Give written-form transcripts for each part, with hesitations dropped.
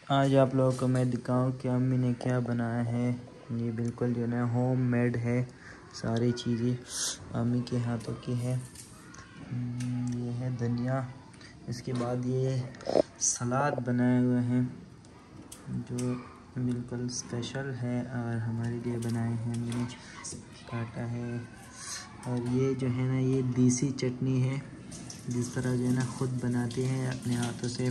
आज आप लोगों को मैं दिखाऊं कि अम्मी ने क्या बनाया है। ये बिल्कुल जो है होम मेड है, सारी चीज़ें अम्मी के हाथों की है। ये है धनिया, इसके बाद ये सलाद बनाए हुए हैं जो बिल्कुल स्पेशल है और हमारे लिए बनाए हैं, मैंने काटा है। और ये जो है ना, ये देसी चटनी है, जिस तरह जो है ना खुद बनाते हैं अपने हाथों से।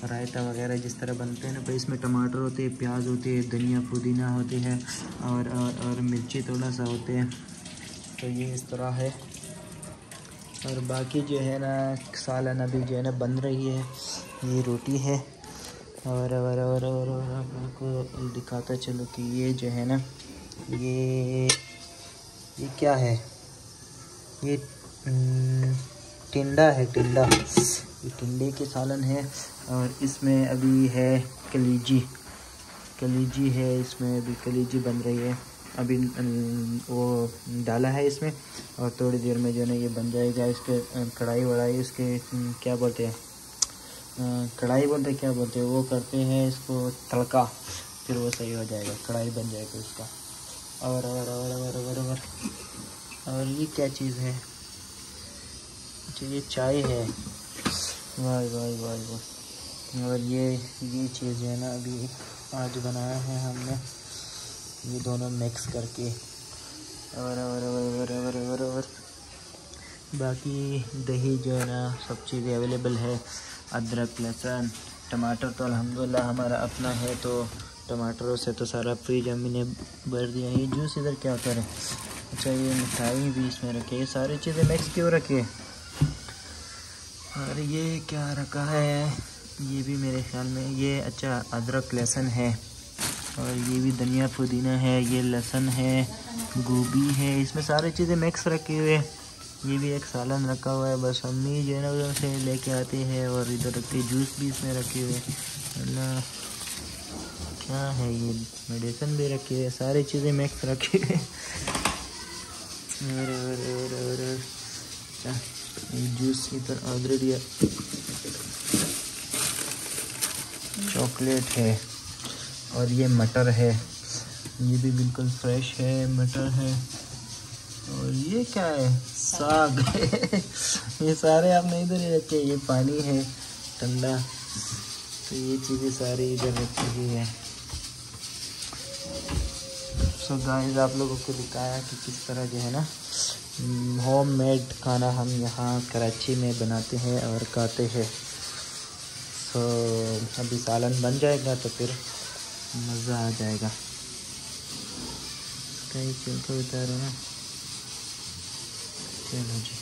रायता वगैरह जिस तरह बनते हैं ना, पर इसमें टमाटर होते हैं, प्याज होती है, धनिया पुदीना होती है और मिर्ची थोड़ा सा होते हैं। तो ये इस तरह है। और बाकी जो है ना सालन अभी जो है ना बन रही है। ये रोटी है और आप लोगों को दिखाता चलो कि ये जो है ना, ये क्या है, ये टिंडा है, टिंडा। ये टिंडे के सालन है। और इसमें अभी है कलीजी है, इसमें अभी कलीजी बन रही है। अभी वो डाला है इसमें और थोड़ी देर में जो है ना ये बन जाएगा। इसके कढ़ाई वढ़ाई, इसके क्या बोलते हैं, कढ़ाई बोलते हैं, क्या बोलते हैं, वो करते हैं इसको तड़का, फिर वो सही हो जाएगा, कढ़ाई बन जाएगा उसका। और ये क्या चीज़ है, अच्छा ये चाय है। वाह वाह वाह वाह। और ये चीज़ है ना अभी आज बनाया है हमने, ये दोनों मिक्स करके। और बाकी दही जो है ना, सब चीज़ें अवेलेबल है। अदरक, लहसुन, टमाटर तो अल्हम्दुलिल्लाह हमारा अपना है, तो टमाटरों से तो सारा फ्रिज अम्मी ने भर दिया। ये जूस इधर क्या होता है, अच्छा ये मिठाई भी इसमें रखी है, ये सारी चीज़ें मिक्स क्यों रखी है। और ये क्या रखा है, ये भी मेरे ख्याल में ये अच्छा अदरक लहसुन है। और ये भी धनिया पुदीना है, ये लहसुन है, गोभी है, इसमें सारी चीज़ें मिक्स रखी हुई है। ये भी एक सालन रखा हुआ है, बस अम्मी जो है ना उधर से लेके आती है। और इधर रखती जूस भी इसमें रखे हुए। अल्लाह क्या है, ये मेडिसिन भी रखी है, सारी चीज़ें मिक्स रखी है। और जूस इधर ऑलरेडी चॉकलेट है। और ये मटर है, ये भी बिल्कुल फ्रेश है, मटर है। और ये क्या है, साग है। ये सारे आपने इधर ही रखे, ये पानी है ठंडा, तो ये चीज़ें सारी इधर रखी हुई है। सो गाइस आप लोगों को दिखाया कि किस तरह जो है ना होम मेड खाना हम यहाँ कराची में बनाते हैं और खाते हैं। सो अभी सालन बन जाएगा तो फिर मज़ा आ जाएगा। कई छिलके उतारो ना, चलो जी।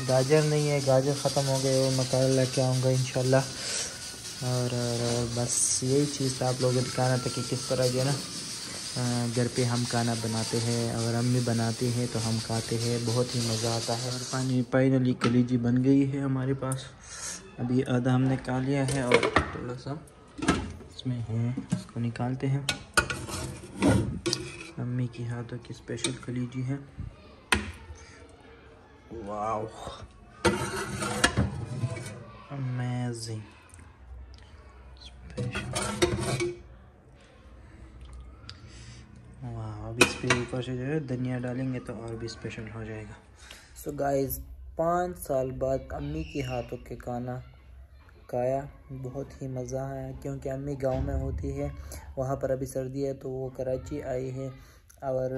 गाजर नहीं है, गाजर ख़त्म हो गए, वो मकान लेके आऊँगा इंशाल्लाह। और बस यही चीज़ आप लोगों को दिखाना था कि किस तरह जो है ना घर पे हम खाना बनाते हैं, अगर अम्मी बनाती हैं तो हम खाते हैं, बहुत ही मज़ा आता है। और पानी फाइनली कलीजी बन गई है हमारे पास, अभी आधा हमने खा लिया है और थोड़ा सा इसमें है, इसको निकालते हैं। अम्मी के हाथों की स्पेशल कलीजी है। Wow amazing special. वाह, अभी इस पे ऊपर से जो है धनिया डालेंगे तो और भी स्पेशल हो जाएगा। सो गाइस 5 साल बाद अम्मी के हाथों के खाना खाया, बहुत ही मज़ा आया, क्योंकि अम्मी गांव में होती है, वहाँ पर अभी सर्दी है तो वो कराची आई है। और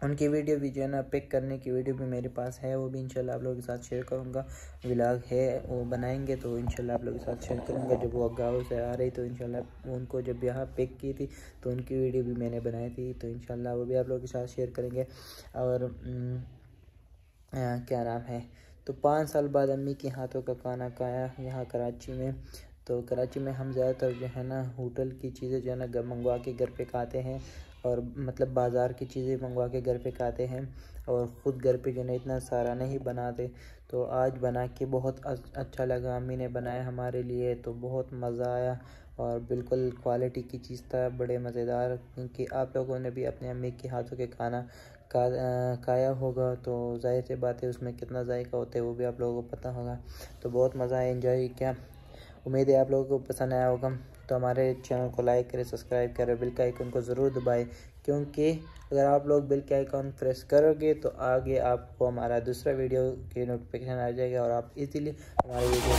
उनकी वीडियो भी जो है ना पिक करने की वीडियो भी मेरे पास है, वो भी इंशाल्लाह आप लोगों के साथ शेयर करूँगा। व्लॉग है वो बनाएंगे तो इंशाल्लाह आप लोगों के साथ शेयर करूँगा। जब वो गाँव से आ रही तो इंशाल्लाह उनको जब यहाँ पिक की थी तो उनकी वीडियो भी मैंने बनाई थी, तो इंशाल्लाह वो भी आप लोगों के साथ शेयर करेंगे। और क्या नाम है, तो 5 साल बाद अम्मी के हाथों का खाना खाया यहाँ कराची में। तो कराची में हम ज़्यादातर जो है ना होटल की चीज़ें जो है ना मंगवा के घर पे खाते हैं, और मतलब बाज़ार की चीज़ें मंगवा के घर पे खाते हैं, और ख़ुद घर पे जो है ना इतना सारा नहीं बनाते। तो आज बना के बहुत अच्छा लगा, अम्मी ने बनाया हमारे लिए तो बहुत मज़ा आया। और बिल्कुल क्वालिटी की चीज़ था, बड़े मज़ेदार। क्योंकि आप लोगों ने भी अपने अम्मी के हाथों के खाना खाया होगा, तो जाहिर सी बात है उसमें कितना जायका होता है वो भी आप लोगों को पता होगा। तो बहुत मज़ा आया, एंजॉय किया। उम्मीद है आप लोगों को पसंद आया होगा। तो हमारे चैनल को लाइक करें, सब्सक्राइब करें, बिल के आइकन को ज़रूर दबाएं, क्योंकि अगर आप लोग बिल के आइकन प्रेस करोगे तो आगे आपको हमारा दूसरा वीडियो की नोटिफिकेशन आ जाएगा और आप इजीली हमारे वीडियो